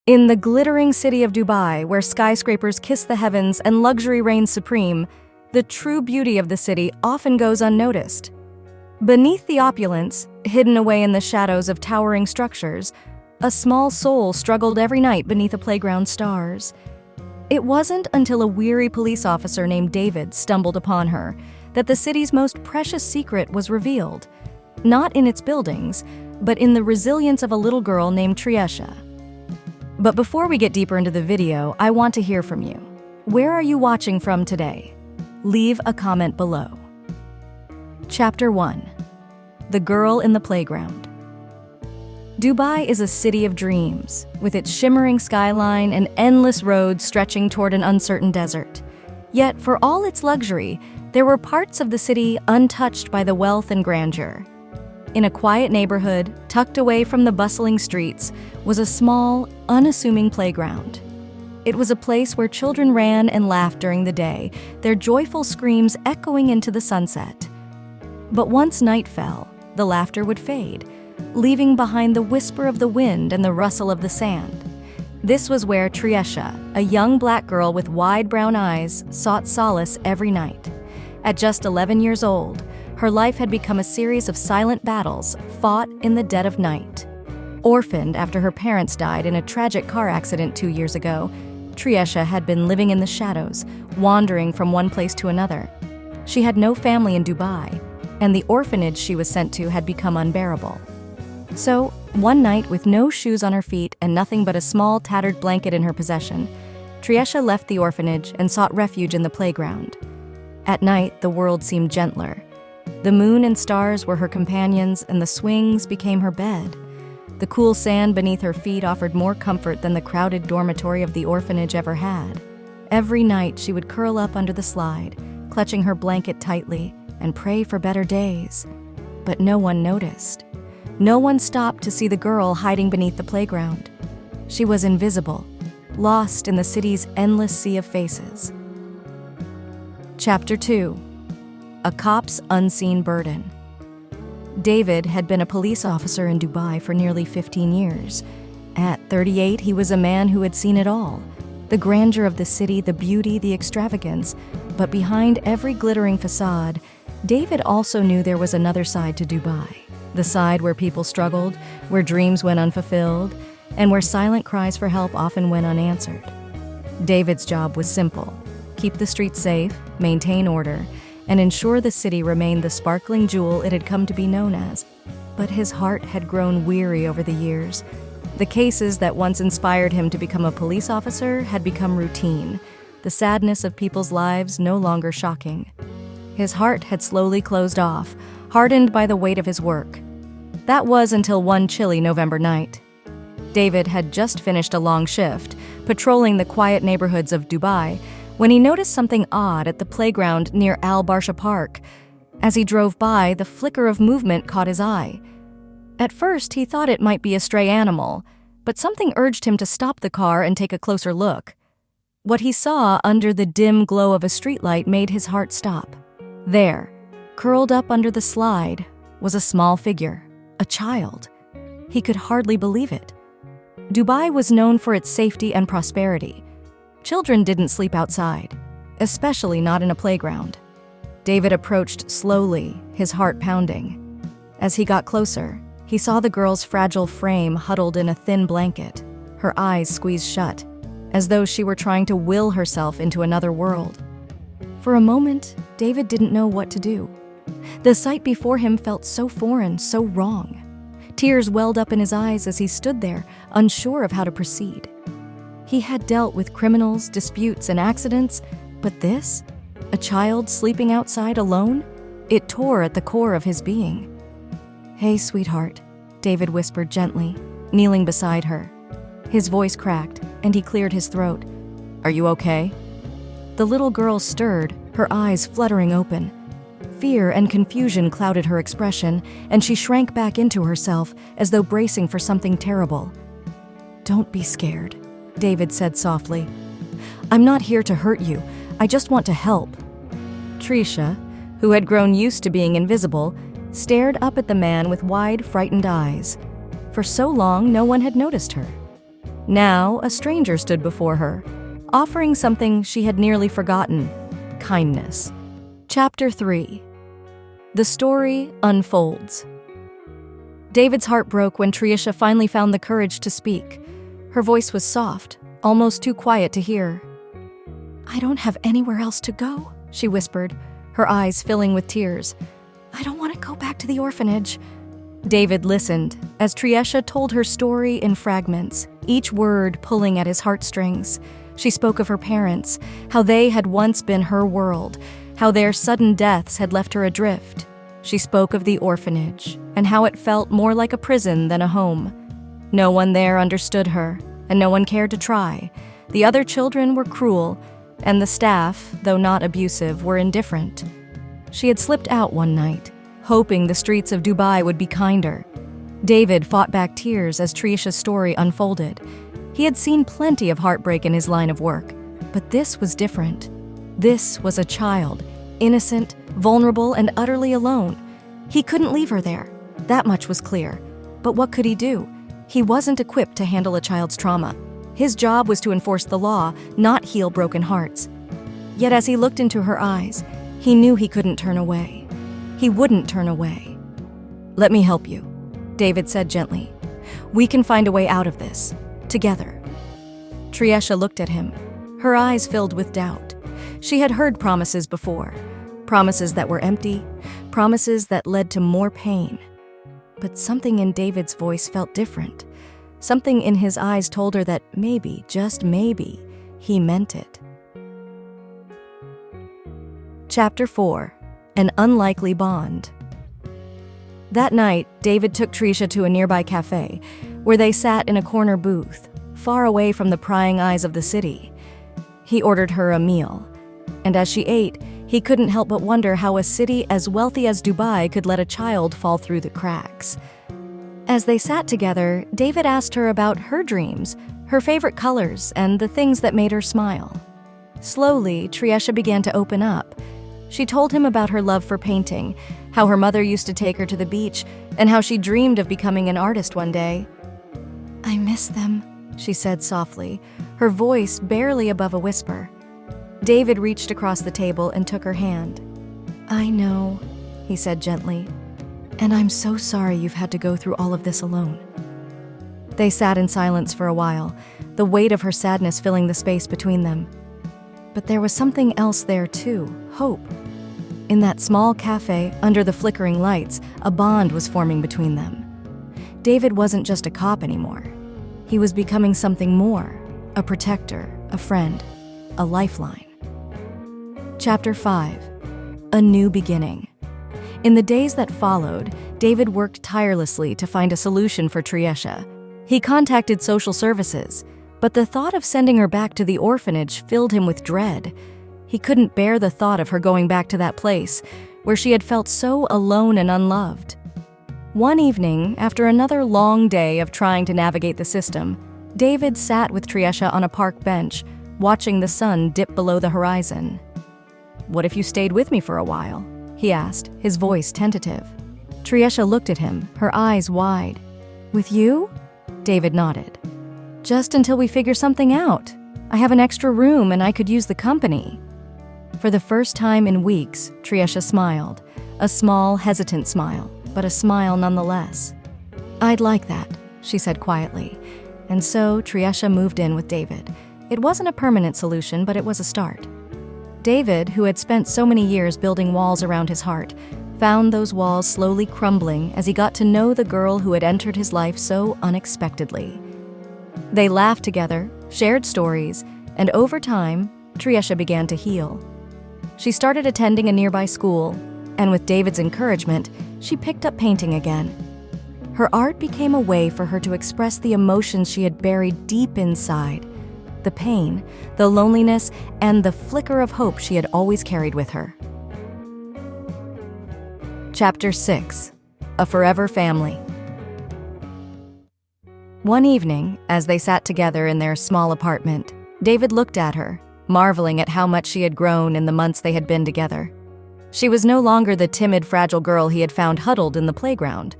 In the glittering city of Dubai, where skyscrapers kiss the heavens and luxury reigns supreme, the true beauty of the city often goes unnoticed. Beneath the opulence, hidden away in the shadows of towering structures, a small soul struggled every night beneath a playground's stars. It wasn't until a weary police officer named David stumbled upon her that the city's most precious secret was revealed, not in its buildings, but in the resilience of a little girl named Triesha. But before we get deeper into the video, I want to hear from you. Where are you watching from today? Leave a comment below. Chapter 1. The Girl in the Playground. Dubai is a city of dreams, with its shimmering skyline and endless roads stretching toward an uncertain desert. Yet, for all its luxury, there were parts of the city untouched by the wealth and grandeur. In a quiet neighborhood, tucked away from the bustling streets, was a small, unassuming playground. It was a place where children ran and laughed during the day, their joyful screams echoing into the sunset. But once night fell, the laughter would fade, leaving behind the whisper of the wind and the rustle of the sand. This was where Triesha, a young black girl with wide brown eyes, sought solace every night. At just 11 years old, her life had become a series of silent battles fought in the dead of night. Orphaned after her parents died in a tragic car accident 2 years ago, Triesha had been living in the shadows, wandering from one place to another. She had no family in Dubai, and the orphanage she was sent to had become unbearable. So, one night, with no shoes on her feet and nothing but a small, tattered blanket in her possession, Triesha left the orphanage and sought refuge in the playground. At night, the world seemed gentler. The moon and stars were her companions, and the swings became her bed. The cool sand beneath her feet offered more comfort than the crowded dormitory of the orphanage ever had. Every night, she would curl up under the slide, clutching her blanket tightly, and pray for better days. But no one noticed. No one stopped to see the girl hiding beneath the playground. She was invisible, lost in the city's endless sea of faces. Chapter 2. A Cop's Unseen Burden. David had been a police officer in Dubai for nearly 15 years. At 38, he was a man who had seen it all. The grandeur of the city, the beauty, the extravagance. But behind every glittering facade, David also knew there was another side to Dubai. The side where people struggled, where dreams went unfulfilled, and where silent cries for help often went unanswered. David's job was simple: keep the streets safe, maintain order, and ensure the city remained the sparkling jewel it had come to be known as. But his heart had grown weary over the years. The cases that once inspired him to become a police officer had become routine, the sadness of people's lives no longer shocking. His heart had slowly closed off, hardened by the weight of his work. That was until one chilly November night. David had just finished a long shift, patrolling the quiet neighborhoods of Dubai, when he noticed something odd at the playground near Al Barsha Park. As he drove by, the flicker of movement caught his eye. At first, he thought it might be a stray animal, but something urged him to stop the car and take a closer look. What he saw under the dim glow of a streetlight made his heart stop. There, curled up under the slide, was a small figure, a child. He could hardly believe it. Dubai was known for its safety and prosperity. Children didn't sleep outside, especially not in a playground. David approached slowly, his heart pounding. As he got closer, he saw the girl's fragile frame huddled in a thin blanket, her eyes squeezed shut, as though she were trying to will herself into another world. For a moment, David didn't know what to do. The sight before him felt so foreign, so wrong. Tears welled up in his eyes as he stood there, unsure of how to proceed. He had dealt with criminals, disputes, and accidents, but this? A child sleeping outside alone? It tore at the core of his being. "Hey, sweetheart," David whispered gently, kneeling beside her. His voice cracked, and he cleared his throat. "Are you okay?" The little girl stirred, her eyes fluttering open. Fear and confusion clouded her expression, and she shrank back into herself as though bracing for something terrible. "Don't be scared," David said softly. "I'm not here to hurt you. I just want to help." Triesha, who had grown used to being invisible, stared up at the man with wide, frightened eyes. For so long, no one had noticed her. Now, a stranger stood before her, offering something she had nearly forgotten: kindness. Chapter 3. The story unfolds. David's heart broke when Triesha finally found the courage to speak. Her voice was soft, almost too quiet to hear. "I don't have anywhere else to go," she whispered, her eyes filling with tears. "I don't want to go back to the orphanage." David listened as Triesha told her story in fragments, each word pulling at his heartstrings. She spoke of her parents, how they had once been her world, how their sudden deaths had left her adrift. She spoke of the orphanage and how it felt more like a prison than a home. No one there understood her, and no one cared to try. The other children were cruel, and the staff, though not abusive, were indifferent. She had slipped out one night, hoping the streets of Dubai would be kinder. David fought back tears as Triesha's story unfolded. He had seen plenty of heartbreak in his line of work, but this was different. This was a child, innocent, vulnerable, and utterly alone. He couldn't leave her there. That much was clear. But what could he do? He wasn't equipped to handle a child's trauma. His job was to enforce the law, not heal broken hearts. Yet as he looked into her eyes, he knew he couldn't turn away. He wouldn't turn away. "Let me help you," David said gently. "We can find a way out of this, together." Triesha looked at him, her eyes filled with doubt. She had heard promises before, promises that were empty, promises that led to more pain. But something in David's voice felt different. Something in his eyes told her that maybe, just maybe, he meant it. Chapter 4. An Unlikely Bond. That night, David took Triesha to a nearby cafe, where they sat in a corner booth, far away from the prying eyes of the city. He ordered her a meal, and as she ate, he couldn't help but wonder how a city as wealthy as Dubai could let a child fall through the cracks. As they sat together, David asked her about her dreams, her favorite colors, and the things that made her smile. Slowly, Triesha began to open up. She told him about her love for painting, how her mother used to take her to the beach, and how she dreamed of becoming an artist one day. "I miss them," she said softly, her voice barely above a whisper. David reached across the table and took her hand. "I know," he said gently, "and I'm so sorry you've had to go through all of this alone." They sat in silence for a while, the weight of her sadness filling the space between them. But there was something else there too, hope. In that small cafe, under the flickering lights, a bond was forming between them. David wasn't just a cop anymore. He was becoming something more, a protector, a friend, a lifeline. Chapter 5. A New Beginning. In the days that followed, David worked tirelessly to find a solution for Triesha. He contacted social services, but the thought of sending her back to the orphanage filled him with dread. He couldn't bear the thought of her going back to that place, where she had felt so alone and unloved. One evening, after another long day of trying to navigate the system, David sat with Triesha on a park bench, watching the sun dip below the horizon. "What if you stayed with me for a while?" he asked, his voice tentative. Triesha looked at him, her eyes wide. "With you?" David nodded. "Just until we figure something out. I have an extra room and I could use the company." For the first time in weeks, Triesha smiled, a small, hesitant smile, but a smile nonetheless. "I'd like that," she said quietly. And so Triesha moved in with David. It wasn't a permanent solution, but it was a start. David, who had spent so many years building walls around his heart, found those walls slowly crumbling as he got to know the girl who had entered his life so unexpectedly. They laughed together, shared stories, and over time, Triesha began to heal. She started attending a nearby school, and with David's encouragement, she picked up painting again. Her art became a way for her to express the emotions she had buried deep inside, the pain, the loneliness, and the flicker of hope she had always carried with her. Chapter 6. A Forever Family. One evening, as they sat together in their small apartment, David looked at her, marveling at how much she had grown in the months they had been together. She was no longer the timid, fragile girl he had found huddled in the playground.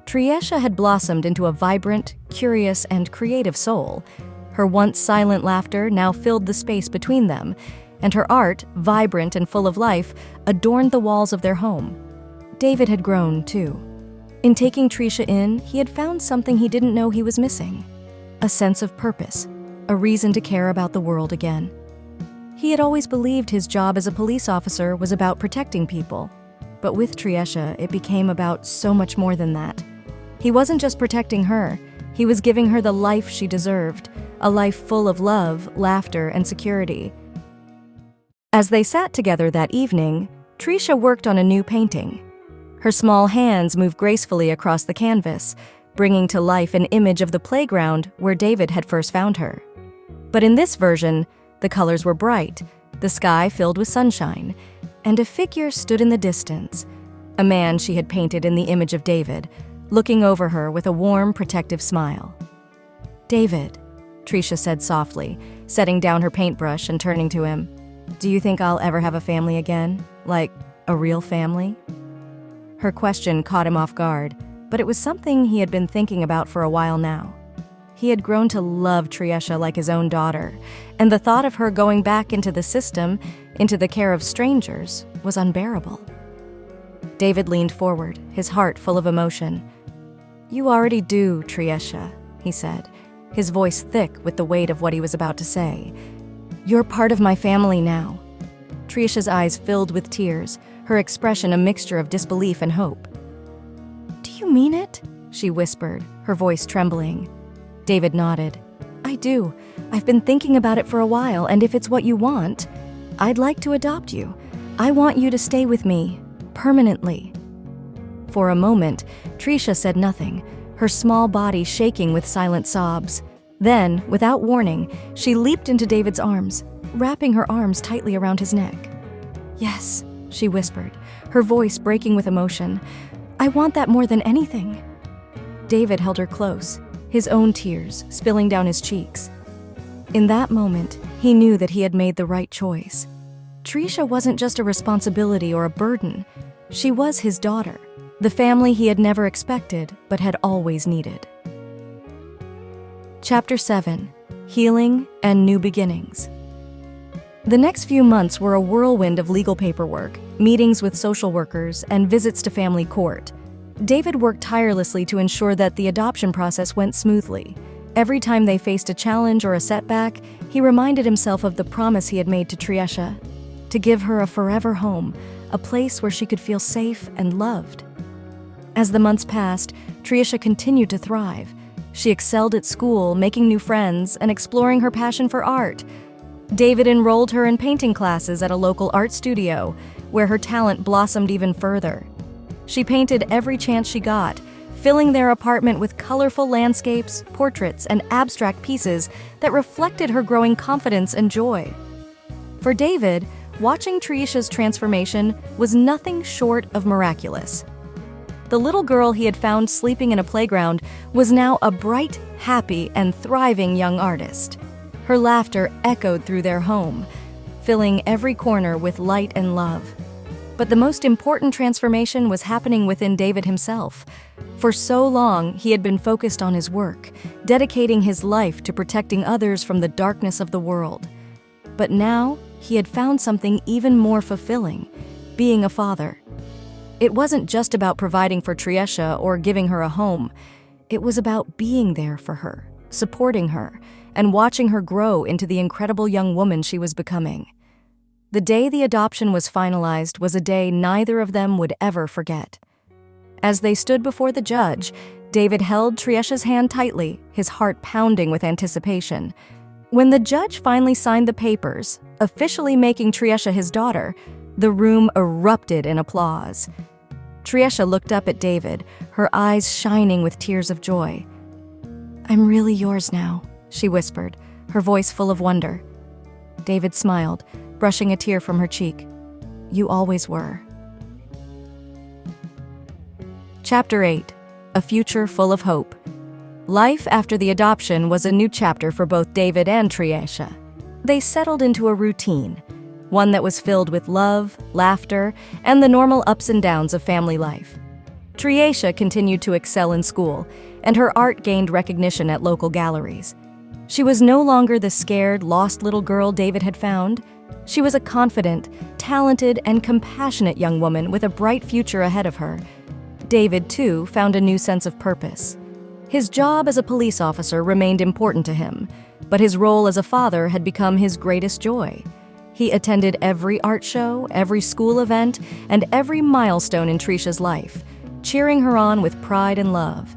Triesha had blossomed into a vibrant, curious, and creative soul. Her once silent laughter now filled the space between them, and her art, vibrant and full of life, adorned the walls of their home. David had grown, too. In taking Triesha in, he had found something he didn't know he was missing: a sense of purpose, a reason to care about the world again. He had always believed his job as a police officer was about protecting people, but with Triesha, it became about so much more than that. He wasn't just protecting her, he was giving her the life she deserved, a life full of love, laughter, and security. As they sat together that evening, Triesha worked on a new painting. Her small hands moved gracefully across the canvas, bringing to life an image of the playground where David had first found her. But in this version, the colors were bright, the sky filled with sunshine, and a figure stood in the distance, a man she had painted in the image of David, looking over her with a warm, protective smile. "David," Triesha said softly, setting down her paintbrush and turning to him, "do you think I'll ever have a family again? Like, a real family?" Her question caught him off guard, but it was something he had been thinking about for a while now. He had grown to love Triesha like his own daughter, and the thought of her going back into the system, into the care of strangers, was unbearable. David leaned forward, his heart full of emotion. "You already do, Triesha," he said, his voice thick with the weight of what he was about to say. "You're part of my family now." Triesha's eyes filled with tears, her expression a mixture of disbelief and hope. "Do you mean it?" she whispered, her voice trembling. David nodded. "I do. I've been thinking about it for a while, and if it's what you want, I'd like to adopt you. I want you to stay with me, permanently." For a moment, Triesha said nothing, her small body shaking with silent sobs. Then, without warning, she leaped into David's arms, wrapping her arms tightly around his neck. "Yes," she whispered, her voice breaking with emotion. "I want that more than anything." David held her close, his own tears spilling down his cheeks. In that moment, he knew that he had made the right choice. Triesha wasn't just a responsibility or a burden. She was his daughter, the family he had never expected but had always needed. Chapter 7: Healing and New Beginnings. The next few months were a whirlwind of legal paperwork, meetings with social workers, and visits to family court. David worked tirelessly to ensure that the adoption process went smoothly. Every time they faced a challenge or a setback, he reminded himself of the promise he had made to Triesha, to give her a forever home, a place where she could feel safe and loved. As the months passed, Triesha continued to thrive. She excelled at school, making new friends, and exploring her passion for art. David enrolled her in painting classes at a local art studio, where her talent blossomed even further. She painted every chance she got, filling their apartment with colorful landscapes, portraits, and abstract pieces that reflected her growing confidence and joy. For David, watching Triesha's transformation was nothing short of miraculous. The little girl he had found sleeping in a playground was now a bright, happy, and thriving young artist. Her laughter echoed through their home, filling every corner with light and love. But the most important transformation was happening within David himself. For so long, he had been focused on his work, dedicating his life to protecting others from the darkness of the world. But now, he had found something even more fulfilling: being a father. It wasn't just about providing for Triesha or giving her a home. It was about being there for her, supporting her, and watching her grow into the incredible young woman she was becoming. The day the adoption was finalized was a day neither of them would ever forget. As they stood before the judge, David held Triesha's hand tightly, his heart pounding with anticipation. When the judge finally signed the papers, officially making Triesha his daughter, the room erupted in applause. Triesha looked up at David, her eyes shining with tears of joy. "I'm really yours now," she whispered, her voice full of wonder. David smiled, brushing a tear from her cheek. "You always were." Chapter 8: A Future Full of Hope. Life after the adoption was a new chapter for both David and Triesha. They settled into a routine, one that was filled with love, laughter, and the normal ups and downs of family life. Triesha continued to excel in school, and her art gained recognition at local galleries. She was no longer the scared, lost little girl David had found. She was a confident, talented, and compassionate young woman with a bright future ahead of her. David, too, found a new sense of purpose. His job as a police officer remained important to him, but his role as a father had become his greatest joy. He attended every art show, every school event, and every milestone in Triesha's life, cheering her on with pride and love.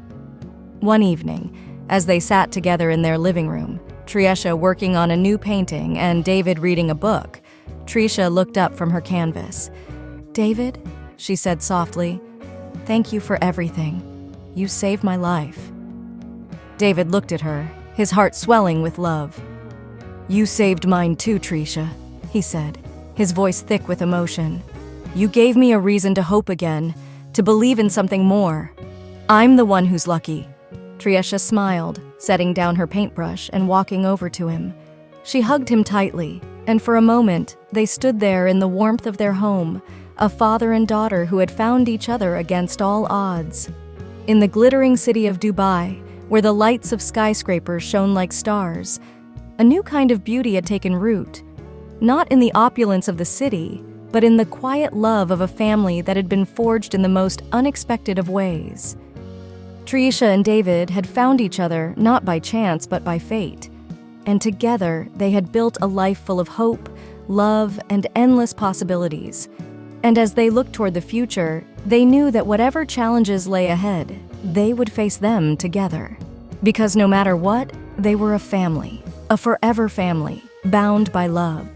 One evening, as they sat together in their living room, Triesha working on a new painting and David reading a book, Triesha looked up from her canvas. "David," she said softly, "thank you for everything. You saved my life." David looked at her, his heart swelling with love. "You saved mine too, Triesha," he said, his voice thick with emotion. "You gave me a reason to hope again, to believe in something more. I'm the one who's lucky." Triesha smiled, setting down her paintbrush and walking over to him. She hugged him tightly, and for a moment, they stood there in the warmth of their home, a father and daughter who had found each other against all odds. In the glittering city of Dubai, where the lights of skyscrapers shone like stars, a new kind of beauty had taken root, not in the opulence of the city, but in the quiet love of a family that had been forged in the most unexpected of ways. Triesha and David had found each other not by chance but by fate, and together they had built a life full of hope, love, and endless possibilities. And as they looked toward the future, they knew that whatever challenges lay ahead, they would face them together. Because no matter what, they were a family, a forever family, bound by love.